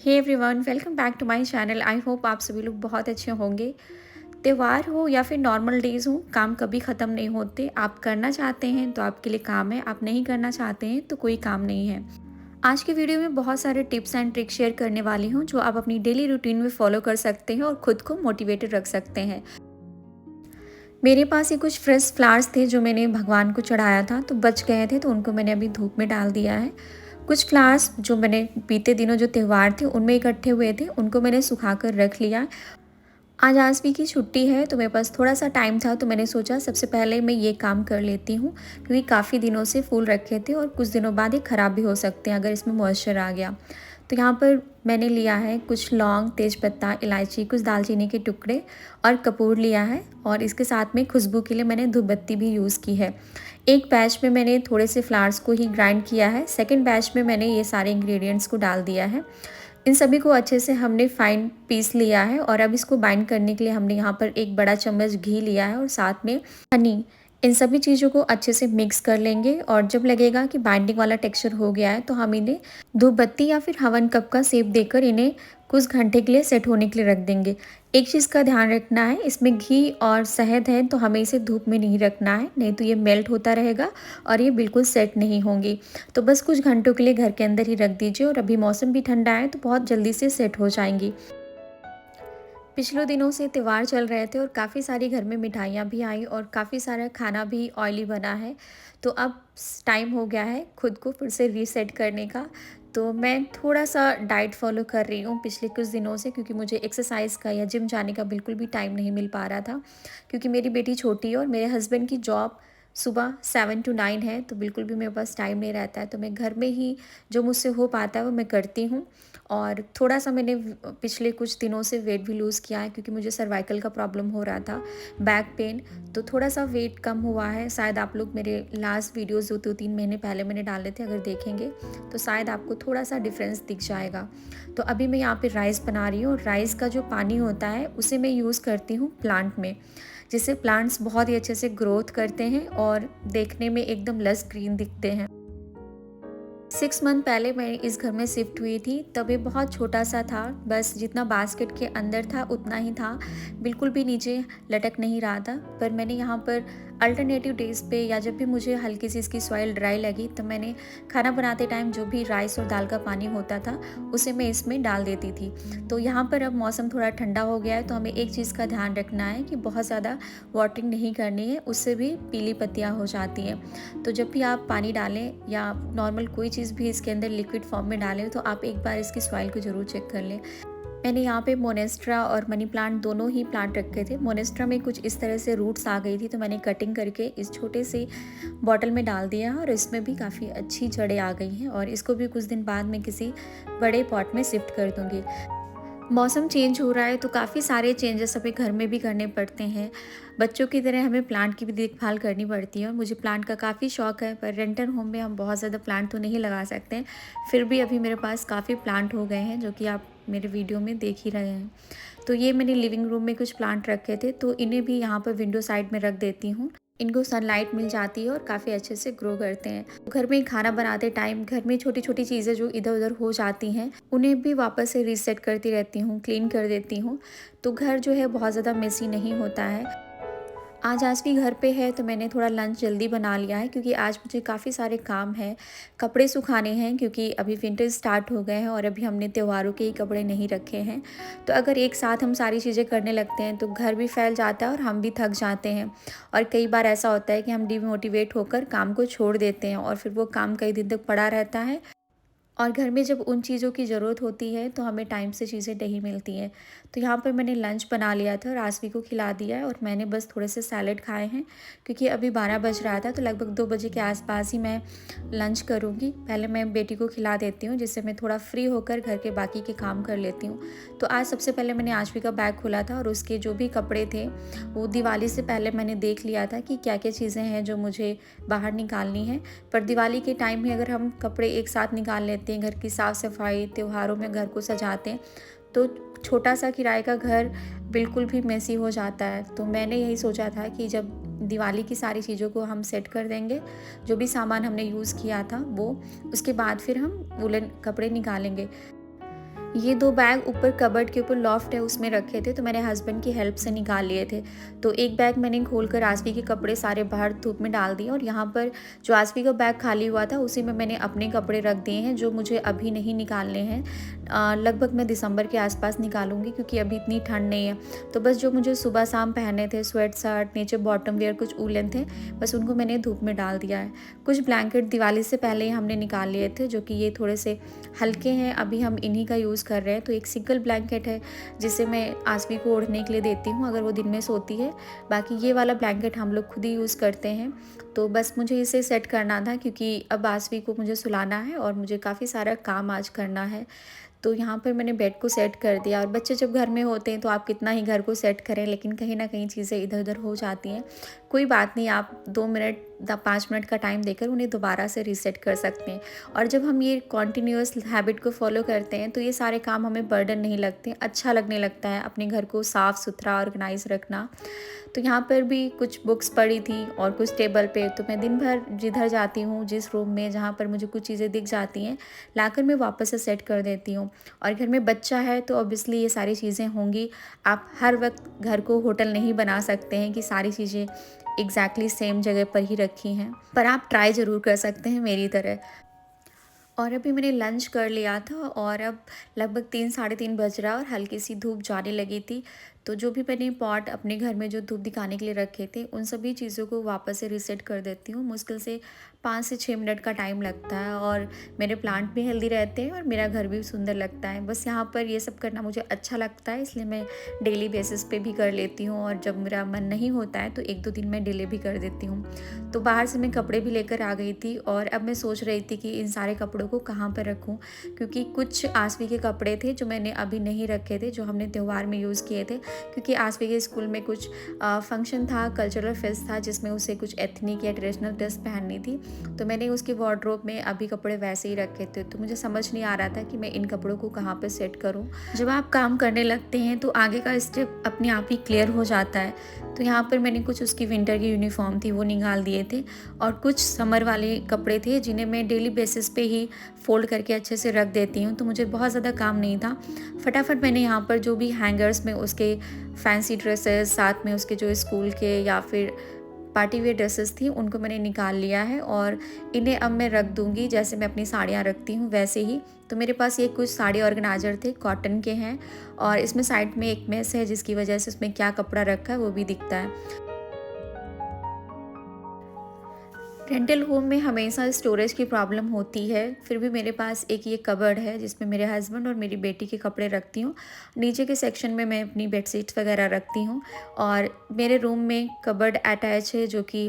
Hey everyone, welcome back to my channel. I hope आप सभी लोग बहुत अच्छे होंगे। त्योहार हो या फिर नॉर्मल डेज़ हो, काम कभी ख़त्म नहीं होते। आप करना चाहते हैं तो आपके लिए काम है, आप नहीं करना चाहते हैं तो कोई काम नहीं है। आज की वीडियो में बहुत सारे टिप्स एंड ट्रिक्स शेयर करने वाली हूँ जो आप अपनी डेली रूटीन में फॉलो कर सकते हैं और खुद को मोटिवेटेड रख सकते हैं। मेरे पास ये कुछ फ्रेश फ्लावर्स थे जो मैंने भगवान को चढ़ाया था, तो बच गए थे, तो उनको मैंने अभी धूप में डाल दिया है। कुछ फ्लावर्स जो मैंने बीते दिनों जो त्यौहार थे उनमें इकट्ठे हुए थे, उनको मैंने सुखा कर रख लिया। आज आसवी की छुट्टी है तो मेरे पास थोड़ा सा टाइम था, तो मैंने सोचा सबसे पहले मैं ये काम कर लेती हूँ, क्योंकि काफ़ी दिनों से फूल रखे थे और कुछ दिनों बाद ये ख़राब भी हो सकते हैं अगर इसमें मॉइस्चर आ गया। तो यहाँ पर मैंने लिया है कुछ लौंग, तेज़पत्ता, इलायची, कुछ दालचीनी के टुकड़े और कपूर लिया है, और इसके साथ में खुशबू के लिए मैंने धूप बत्ती भी यूज़ की है। एक बैच में मैंने थोड़े से फ्लावर्स को ही ग्राइंड किया है, सेकंड बैच में मैंने ये सारे इंग्रेडिएंट्स को डाल दिया है। इन सभी को अच्छे से हमने फाइन पीस लिया है, और अब इसको बाइंड करने के लिए हमने यहाँ पर एक बड़ा चम्मच घी लिया है और साथ में हनी। इन सभी चीज़ों को अच्छे से मिक्स कर लेंगे, और जब लगेगा कि बाइंडिंग वाला टेक्सचर हो गया है तो हम इन्हें धूप बत्ती या फिर हवन कप का शेप देकर इन्हें कुछ घंटे के लिए सेट होने के लिए रख देंगे। एक चीज़ का ध्यान रखना है, इसमें घी और शहद है तो हमें इसे धूप में नहीं रखना है, नहीं तो ये मेल्ट होता रहेगा और ये बिल्कुल सेट नहीं होंगी। तो बस कुछ घंटों के लिए घर के अंदर ही रख दीजिए, और अभी मौसम भी ठंडा है तो बहुत जल्दी से सेट हो जाएंगी। पिछले दिनों से त्यौहार चल रहे थे और काफ़ी सारी घर में मिठाइयाँ भी आई और काफ़ी सारा खाना भी ऑयली बना है। तो अब टाइम हो गया है खुद को फिर से रीसेट करने का। तो मैं थोड़ा सा डाइट फॉलो कर रही हूँ पिछले कुछ दिनों से, क्योंकि मुझे एक्सरसाइज का या जिम जाने का बिल्कुल भी टाइम नहीं मिल पा रहा था, क्योंकि मेरी बेटी छोटी है और मेरे हस्बैंड की जॉब सुबह 7 to 9 है, तो बिल्कुल भी मेरे पास टाइम नहीं रहता है। तो मैं घर में ही जो मुझसे हो पाता है वो मैं करती हूँ। और थोड़ा सा मैंने पिछले कुछ दिनों से वेट भी लूज़ किया है, क्योंकि मुझे सर्वाइकल का प्रॉब्लम हो रहा था, बैक पेन। तो थोड़ा सा वेट कम हुआ है। शायद आप लोग मेरे लास्ट वीडियोस जो 2-3 महीने पहले मैंने डाले थे अगर देखेंगे तो शायद आपको थोड़ा सा डिफरेंस दिख जाएगा। तो अभी मैं यहाँ पे राइस बना रही हूँ, और राइस का जो पानी होता है उसे मैं यूज़ करती हूँ प्लांट में, जिससे प्लांट्स बहुत ही अच्छे से ग्रोथ करते हैं और देखने में एकदम लस ग्रीन दिखते हैं। 6 मंथ पहले मैं इस घर में शिफ्ट हुई थी, तब ये बहुत छोटा सा था, बस जितना बास्केट के अंदर था उतना ही था, बिल्कुल भी नीचे लटक नहीं रहा था। पर मैंने यहाँ पर अल्टरनेटिव डेज़ पे या जब भी मुझे हल्की सी इसकी सॉइल ड्राई लगी, तो मैंने खाना बनाते टाइम जो भी राइस और दाल का पानी होता था उसे मैं इसमें डाल देती थी। तो यहाँ पर अब मौसम थोड़ा ठंडा हो गया है, तो हमें एक चीज़ का ध्यान रखना है कि बहुत ज़्यादा वाटरिंग नहीं करनी है, उससे भी पीली पत्तियाँ हो जाती हैं। तो जब भी आप पानी डालें या नॉर्मल कोई चीज़ भी इसके अंदर लिक्विड फॉर्म में डालें, तो आप एक बार इसकी सॉइल को ज़रूर चेक कर लें। मैंने यहाँ पे मोनेस्ट्रा और मनी प्लांट दोनों ही प्लांट रखे थे। मोनेस्ट्रा में कुछ इस तरह से रूट्स आ गई थी, तो मैंने कटिंग करके इस छोटे से बॉटल में डाल दिया, और इसमें भी काफ़ी अच्छी जड़ें आ गई हैं, और इसको भी कुछ दिन बाद मैं किसी बड़े पॉट में शिफ्ट कर दूँगी। मौसम चेंज हो रहा है तो काफ़ी सारे चेंजेस हमें घर में भी करने पड़ते हैं। बच्चों की तरह हमें प्लांट की भी देखभाल करनी पड़ती है, और मुझे प्लांट का काफ़ी शौक है, पर रेंटल होम में हम बहुत ज़्यादा प्लांट तो नहीं लगा सकते हैं। फिर भी अभी मेरे पास काफ़ी प्लांट हो गए हैं, जो कि आप मेरे वीडियो में देख ही रहे हैं। तो ये मैंने लिविंग रूम में कुछ प्लांट रखे थे, तो इन्हें भी यहाँ पर विंडो साइड में रख देती हूँ। इनको सनलाइट मिल जाती है और काफ़ी अच्छे से ग्रो करते हैं। घर में खाना बनाते टाइम घर में छोटी छोटी चीज़ें जो इधर उधर हो जाती हैं उन्हें भी वापस से रीसेट करती रहती हूँ, क्लीन कर देती हूँ, तो घर जो है बहुत ज़्यादा मेसी नहीं होता है। आज भी घर पे है तो मैंने थोड़ा लंच जल्दी बना लिया है, क्योंकि आज मुझे काफ़ी सारे काम हैं। कपड़े सुखाने हैं, क्योंकि अभी विंटर स्टार्ट हो गए हैं और अभी हमने त्योहारों के ही कपड़े नहीं रखे हैं। तो अगर एक साथ हम सारी चीज़ें करने लगते हैं तो घर भी फैल जाता है और हम भी थक जाते हैं, और कई बार ऐसा होता है कि हम डिमोटिवेट होकर काम को छोड़ देते हैं और फिर वो काम कई दिन तक पड़ा रहता है, और घर में जब उन चीज़ों की ज़रूरत होती है तो हमें टाइम से चीज़ें नहीं मिलती हैं। तो यहाँ पर मैंने लंच बना लिया था और आसवी को खिला दिया है, और मैंने बस थोड़े से सैलेड खाए हैं, क्योंकि अभी 12 बज रहा था, तो लगभग 2 बजे के आसपास ही मैं लंच करूँगी। पहले मैं बेटी को खिला देती हूँ, जिससे मैं थोड़ा फ्री होकर घर के बाकी के काम कर लेती हूँ। तो आज सबसे पहले मैंने आशवी का बैग खोला था, और उसके जो भी कपड़े थे वो दिवाली से पहले मैंने देख लिया था कि क्या क्या चीज़ें हैं जो मुझे बाहर निकालनी है। पर दिवाली के टाइम में अगर हम कपड़े एक साथ निकाल लेते हैं, घर की साफ़ सफाई, त्योहारों में घर को सजाते हैं, तो छोटा सा किराए का घर बिल्कुल भी मेसी हो जाता है। तो मैंने यही सोचा था कि जब दिवाली की सारी चीज़ों को हम सेट कर देंगे, जो भी सामान हमने यूज़ किया था वो, उसके बाद फिर हम वूलन कपड़े निकालेंगे। ये 2 बैग ऊपर कबर्ड के ऊपर लॉफ्ट है उसमें रखे थे, तो मैंने हस्बैंड की हेल्प से निकाल लिए थे। तो एक बैग मैंने खोलकर आसवी के कपड़े सारे बाहर धूप में डाल दिए और यहाँ पर जो आसवी का बैग खाली हुआ था उसी में मैंने अपने कपड़े रख दिए हैं जो मुझे अभी नहीं निकालने हैं। लगभग मैं दिसंबर के आसपास निकालूंगी क्योंकि अभी इतनी ठंड नहीं है। तो बस जो मुझे सुबह शाम पहनने थे, स्वेट शर्ट, नीचे बॉटम वेयर, कुछ ऊलन थे, बस उनको मैंने धूप में डाल दिया है। कुछ ब्लैंकेट दिवाली से पहले ही हमने निकाल लिए थे जो कि ये थोड़े से हल्के हैं, अभी हम इन्हीं का यूज़ कर रहे हैं। तो एक सिंगल ब्लैंकेट है जिसे मैं आसवी को ओढ़ने के लिए देती हूँ अगर वो दिन में सोती है। बाकी ये वाला ब्लैंकेट हम लोग खुद ही यूज़ करते हैं। तो बस मुझे इसे सेट करना था क्योंकि अब आसवी को मुझे सुलाना है और मुझे काफ़ी सारा काम आज करना है। तो यहाँ पर मैंने बेड को सेट कर दिया और बच्चे जब घर में होते हैं तो आप कितना ही घर को सेट करें लेकिन कहीं ना कहीं चीज़ें इधर उधर हो जाती हैं। कोई बात नहीं, आप 2 मिनट 5 मिनट का टाइम देकर उन्हें दोबारा से रीसेट कर सकते हैं। और जब हम ये कॉन्टीन्यूअस हैबिट को फॉलो करते हैं तो ये सारे काम हमें बर्डन नहीं लगते, अच्छा लगने लगता है अपने घर को साफ़ सुथरा ऑर्गेनाइज रखना। तो यहाँ पर भी कुछ बुक्स पड़ी थी और कुछ टेबल पे, तो मैं दिन भर जिधर जाती हूँ, जिस रूम में जहाँ पर मुझे कुछ चीज़ें दिख जाती हैं, लाकर मैं वापस से सेट कर देती हूँ। और घर में बच्चा है तो ऑब्वियसली ये सारी चीज़ें होंगी। आप हर वक्त घर को होटल नहीं बना सकते हैं कि सारी चीज़ें एग्जैक्टली सेम जगह पर ही रखी हैं, पर आप ट्राई ज़रूर कर सकते हैं मेरी तरह। और अभी मैंने लंच कर लिया था और अब लगभग 3 साढ़े 3 बज रहा है और हल्की सी धूप जाने लगी थी। तो जो भी मैंने पॉट अपने घर में जो धूप दिखाने के लिए रखे थे उन सभी चीज़ों को वापस से रीसेट कर देती हूँ। मुश्किल से 5 से 6 मिनट का टाइम लगता है और मेरे प्लांट भी हेल्दी रहते हैं और मेरा घर भी सुंदर लगता है। बस यहाँ पर ये सब करना मुझे अच्छा लगता है, इसलिए मैं डेली बेसिस पे भी कर लेती हूँ और जब मेरा मन नहीं होता है तो 1-2 दिन मैं डिले भी कर देती हूँ। तो बाहर से मैं कपड़े भी लेकर आ गई थी और अब मैं सोच रही थी कि इन सारे कपड़ों को कहाँ पर रखूँ, क्योंकि कुछ आसवी के कपड़े थे जो मैंने अभी नहीं रखे थे, जो हमने त्यौहार में यूज़ किए थे। क्योंकि आसवी के स्कूल में कुछ फंक्शन था, कल्चरल फेस्ट था जिसमें उसे कुछ एथनिक या ट्रेडिशनल ड्रेस पहननी थी, तो मैंने उसके वार्डरोब में अभी कपड़े वैसे ही रखे थे। तो मुझे समझ नहीं आ रहा था कि मैं इन कपड़ों को कहाँ पर सेट करूँ। जब आप काम करने लगते हैं तो आगे का स्टेप अपने आप ही क्लियर हो जाता है। तो यहाँ पर मैंने कुछ उसकी विंटर की यूनिफॉर्म थी वो निकाल दिए थे और कुछ समर वाले कपड़े थे जिन्हें मैं डेली बेसिस पे ही फोल्ड करके अच्छे से रख देती हूँ। तो मुझे बहुत ज़्यादा काम नहीं था, फटाफट मैंने यहाँ पर जो भी हैंगर्स में उसके फैंसी ड्रेसेस, साथ में उसके जो स्कूल के या फिर पार्टी वेयर ड्रेसेस थी उनको मैंने निकाल लिया है और इन्हें अब मैं रख दूँगी जैसे मैं अपनी साड़ियाँ रखती हूँ वैसे ही। तो मेरे पास ये कुछ साड़ी ऑर्गेनाइजर थे, कॉटन के हैं और इसमें साइड में एक मेस है जिसकी वजह से उसमें क्या कपड़ा रखा है वो भी दिखता है। रेंटल होम में हमेशा स्टोरेज की प्रॉब्लम होती है, फिर भी मेरे पास एक ये कबर्ड है जिसमें मेरे हस्बैंड और मेरी बेटी के कपड़े रखती हूँ। नीचे के सेक्शन में मैं अपनी बेडशीट्स वगैरह रखती हूँ और मेरे रूम में कबर्ड अटैच है जो कि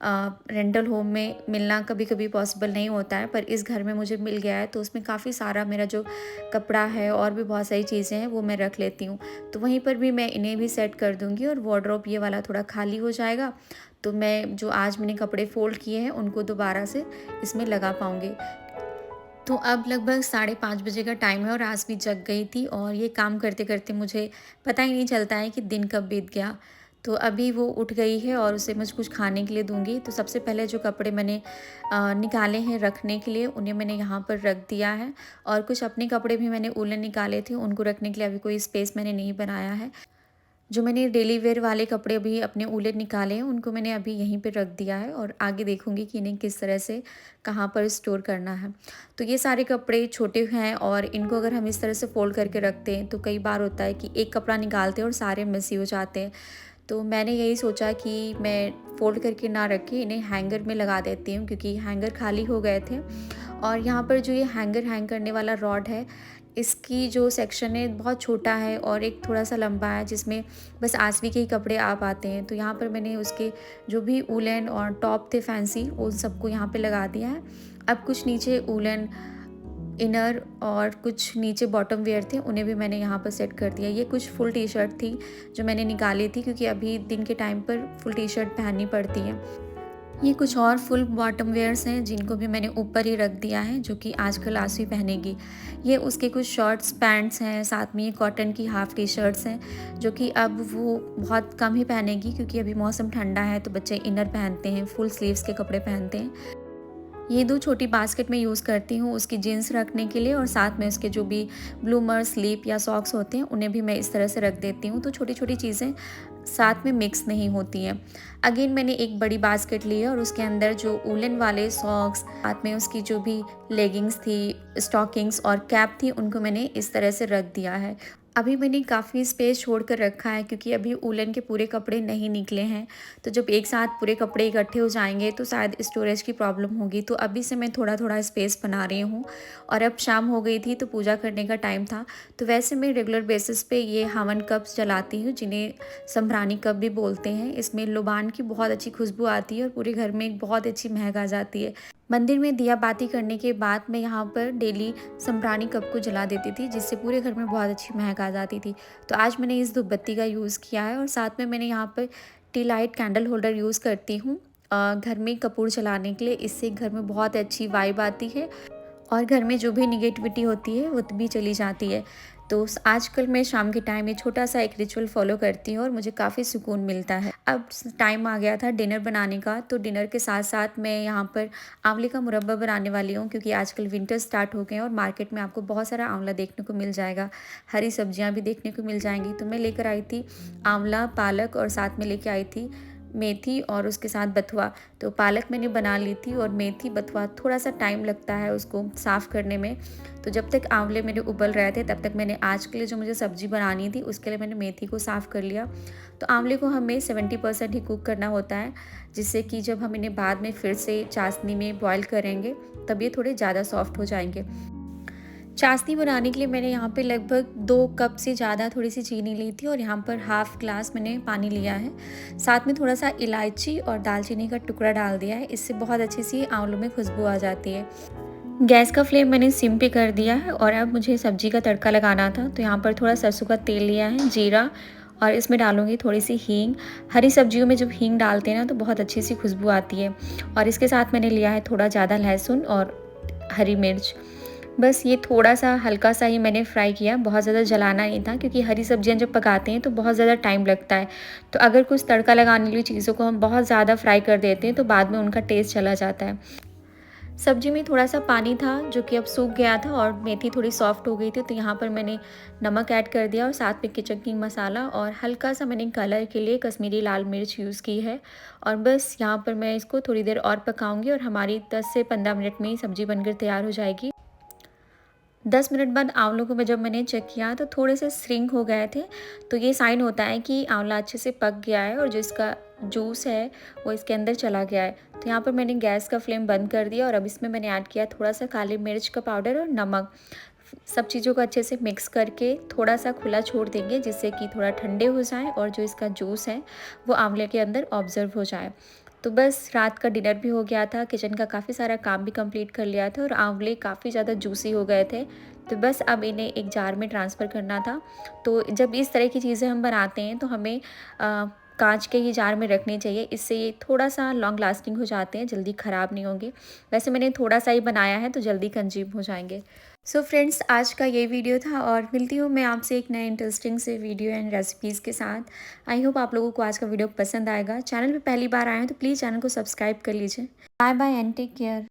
रेंटल होम में मिलना कभी कभी पॉसिबल नहीं होता है, पर इस घर में मुझे मिल गया है। तो उसमें काफ़ी सारा मेरा जो कपड़ा है और भी बहुत सारी चीज़ें हैं वो मैं रख लेती हूँ। तो वहीं पर भी मैं इन्हें भी सेट कर दूँगी और वार्डरोब ये वाला थोड़ा खाली हो जाएगा, तो मैं जो आज मैंने कपड़े फोल्ड किए हैं उनको दोबारा से इसमें लगा पाऊँगी। तो अब लगभग 5:30 बजे का टाइम है और आज भी जग गई थी और ये काम करते करते मुझे पता ही नहीं चलता है कि दिन कब बीत गया। तो अभी वो उठ गई है और उसे मैं कुछ खाने के लिए दूंगी। तो सबसे पहले जो कपड़े मैंने निकाले हैं रखने के लिए उन्हें मैंने यहाँ पर रख दिया है और कुछ अपने कपड़े भी मैंने उलन निकाले थे, उनको रखने के लिए अभी कोई स्पेस मैंने नहीं बनाया है। जो मैंने डेली वेयर वाले कपड़े भी अपने उलन निकाले हैं उनको मैंने अभी यहीं पे रख दिया है और आगे देखूंगी कि इन्हें किस तरह से कहाँ पर स्टोर करना है। तो ये सारे कपड़े छोटे हैं और इनको अगर हम इस तरह से फोल्ड करके रखते हैं तो कई बार होता है कि एक कपड़ा निकालते हैं और सारे मिसी हो जाते हैं। तो मैंने यही सोचा कि मैं फ़ोल्ड करके ना रखे इन्हें हैंगर में लगा देती हूँ क्योंकि हैंगर खाली हो गए थे। और यहाँ पर जो ये हैंगर हैंग करने वाला रॉड है इसकी जो सेक्शन है बहुत छोटा है और एक थोड़ा सा लंबा है जिसमें बस आसवी के ही कपड़े आ पाते हैं। तो यहाँ पर मैंने उसके जो भी उलन और टॉप थे फैंसी उन सबको यहाँ पे लगा दिया है। अब कुछ नीचे उलन इनर और कुछ नीचे बॉटम वेयर थे उन्हें भी मैंने यहाँ पर सेट कर दिया। ये कुछ फुल टी शर्ट थी जो मैंने निकाली थी क्योंकि अभी दिन के टाइम पर फुल टी शर्ट पहननी पड़ती है। ये कुछ और फुल बॉटम वेयर्स हैं जिनको भी मैंने ऊपर ही रख दिया है जो कि आजकल आसवी पहनेगी। ये उसके कुछ शर्ट्स पैंट्स हैं, साथ में ये कॉटन की हाफ़ टी शर्ट्स हैं जो कि अब वो बहुत कम ही पहनेगी क्योंकि अभी मौसम ठंडा है तो बच्चे इनर पहनते हैं, फुल स्लीव्स के कपड़े पहनते हैं। ये 2 छोटी बास्केट मैं यूज़ करती हूँ उसकी जीन्स रखने के लिए, और साथ में उसके जो भी ब्लूमर, स्लीप या सॉक्स होते हैं उन्हें भी मैं इस तरह से रख देती हूँ, तो छोटी-छोटी चीज़ें साथ में मिक्स नहीं होती हैं। अगेन मैंने एक बड़ी बास्केट ली है और उसके अंदर जो वूलन वाले सॉक्स, साथ में उसकी जो भी लेगिंग्स थी, स्टॉकिंग्स और कैप थी, उनको मैंने इस तरह से रख दिया है। अभी मैंने काफ़ी स्पेस छोड़ कर रखा है क्योंकि अभी वूलन के पूरे कपड़े नहीं निकले हैं, तो जब एक साथ पूरे कपड़े इकट्ठे हो जाएंगे तो शायद स्टोरेज की प्रॉब्लम होगी, तो अभी से मैं थोड़ा थोड़ा स्पेस बना रही हूँ। और अब शाम हो गई थी तो पूजा करने का टाइम था, तो वैसे मैं रेगुलर बेसिस पे ये हवन कप्स जलाती हूँ, जिन्हें संभरानी कप भी बोलते हैं। इसमें लोबान की बहुत अच्छी खुशबू आती है और पूरे घर में एक बहुत अच्छी महक आ जाती है। मंदिर में दिया बाती करने के बाद मैं यहाँ पर डेली संभरानी कप को जला देती थी, जिससे पूरे घर में बहुत अच्छी महक आ जाती थी। तो आज मैंने इस धूपबत्ती का यूज़ किया है, और साथ में मैंने यहाँ पर T light candle holder use करती हूँ घर में कपूर जलाने के लिए। इससे घर में बहुत अच्छी वाइब आती है और घर में जो भी निगेटिविटी होती है वो भी चली जाती है। तो आजकल मैं शाम के टाइम ये छोटा सा एक रिचुअल फॉलो करती हूँ और मुझे काफ़ी सुकून मिलता है। अब टाइम आ गया था डिनर बनाने का, तो डिनर के साथ साथ मैं यहाँ पर आंवले का मुरब्बा बनाने वाली हूँ, क्योंकि आजकल विंटर स्टार्ट हो गए हैं और मार्केट में आपको बहुत सारा आंवला देखने को मिल जाएगा, हरी सब्जियाँ भी देखने को मिल जाएंगी। तो मैं लेकर आई थी आंवला, पालक, और साथ में लेके आई थी मेथी और उसके साथ बथुआ। तो पालक मैंने बना ली थी, और मेथी, बथुआ थोड़ा सा टाइम लगता है उसको साफ़ करने में। तो जब तक आंवले मेरे उबल रहे थे तब तक मैंने आज के लिए जो मुझे सब्ज़ी बनानी थी उसके लिए मैंने मेथी को साफ़ कर लिया। तो आंवले को हमें 70% ही कुक करना होता है, जिससे कि जब हम इन्हें बाद में फिर से चाशनी में बॉयल करेंगे तब ये थोड़े ज़्यादा सॉफ्ट हो जाएंगे। चाशनी बनाने के लिए मैंने यहाँ पे लगभग 2 कप से ज़्यादा थोड़ी सी चीनी ली थी, और यहाँ पर हाफ़ ग्लास मैंने पानी लिया है। साथ में थोड़ा सा इलायची और दालचीनी का टुकड़ा डाल दिया है, इससे बहुत अच्छी सी आंवलों में खुशबू आ जाती है। गैस का फ्लेम मैंने सिम पे कर दिया है, और अब मुझे सब्ज़ी का तड़का लगाना था। तो यहाँ पर थोड़ा सरसों का तेल लिया है, जीरा, और इसमें डालूँगी थोड़ी सी हींग। हरी सब्जियों में जब हींग डालते हैं ना तो बहुत अच्छी सी खुशबू आती है। और इसके साथ मैंने लिया है थोड़ा ज़्यादा लहसुन और हरी मिर्च। बस ये थोड़ा-सा हल्का-सा ही मैंने फ्राई किया, बहुत ज़्यादा जलाना नहीं था, क्योंकि हरी सब्जियाँ जब पकाते हैं तो बहुत ज़्यादा टाइम लगता है। तो अगर कुछ तड़का लगाने वाली चीज़ों को हम बहुत ज़्यादा फ्राई कर देते हैं तो बाद में उनका टेस्ट चला जाता है। सब्जी में थोड़ा-सा पानी था जो कि अब सूख गया था, और मेथी थोड़ी सॉफ्ट हो गई थी, तो यहाँ पर मैंने नमक ऐड कर दिया, और साथ में किचन किंग मसाला और हल्का-सा मैंने कलर के लिए कश्मीरी लाल मिर्च यूज़ की है। और बस यहाँ पर मैं इसको थोड़ी देर और पकाऊँगी, और हमारी 10 से 15 मिनट में ही सब्ज़ी बनकर तैयार हो जाएगी। 10 मिनट बाद आंवलों को जब मैंने चेक किया तो थोड़े से श्रिंक हो गए थे, तो ये साइन होता है कि आंवला अच्छे से पक गया है और जो इसका जूस है वो इसके अंदर चला गया है। तो यहाँ पर मैंने गैस का फ्लेम बंद कर दिया, और अब इसमें मैंने ऐड किया थोड़ा सा काली मिर्च का पाउडर और नमक। सब चीज़ों को अच्छे से मिक्स करके थोड़ा सा खुला छोड़ देंगे, जिससे कि थोड़ा ठंडे हो जाए और जो इसका जूस है वो आंवले के अंदर ऑब्जर्व हो जाए। तो बस रात का डिनर भी हो गया था, किचन का काफ़ी सारा काम भी कंप्लीट कर लिया था, और आंवले काफ़ी ज़्यादा जूसी हो गए थे। तो बस अब इन्हें एक जार में ट्रांसफ़र करना था। तो जब इस तरह की चीज़ें हम बनाते हैं तो हमें कांच के ही जार में रखनी चाहिए, इससे ये थोड़ा सा लॉन्ग लास्टिंग हो जाते हैं, जल्दी ख़राब नहीं होंगे। वैसे मैंने थोड़ा सा ही बनाया है तो जल्दी कंज्यूम हो जाएंगे। सो फ्रेंड्स, आज का ये वीडियो था, और मिलती हूँ मैं आपसे एक नए इंटरेस्टिंग से वीडियो एंड रेसिपीज़ के साथ। आई होप आप लोगों को आज का वीडियो पसंद आएगा। चैनल पे पहली बार आए हैं तो प्लीज़ चैनल को सब्सक्राइब कर लीजिए। Bye bye and take care.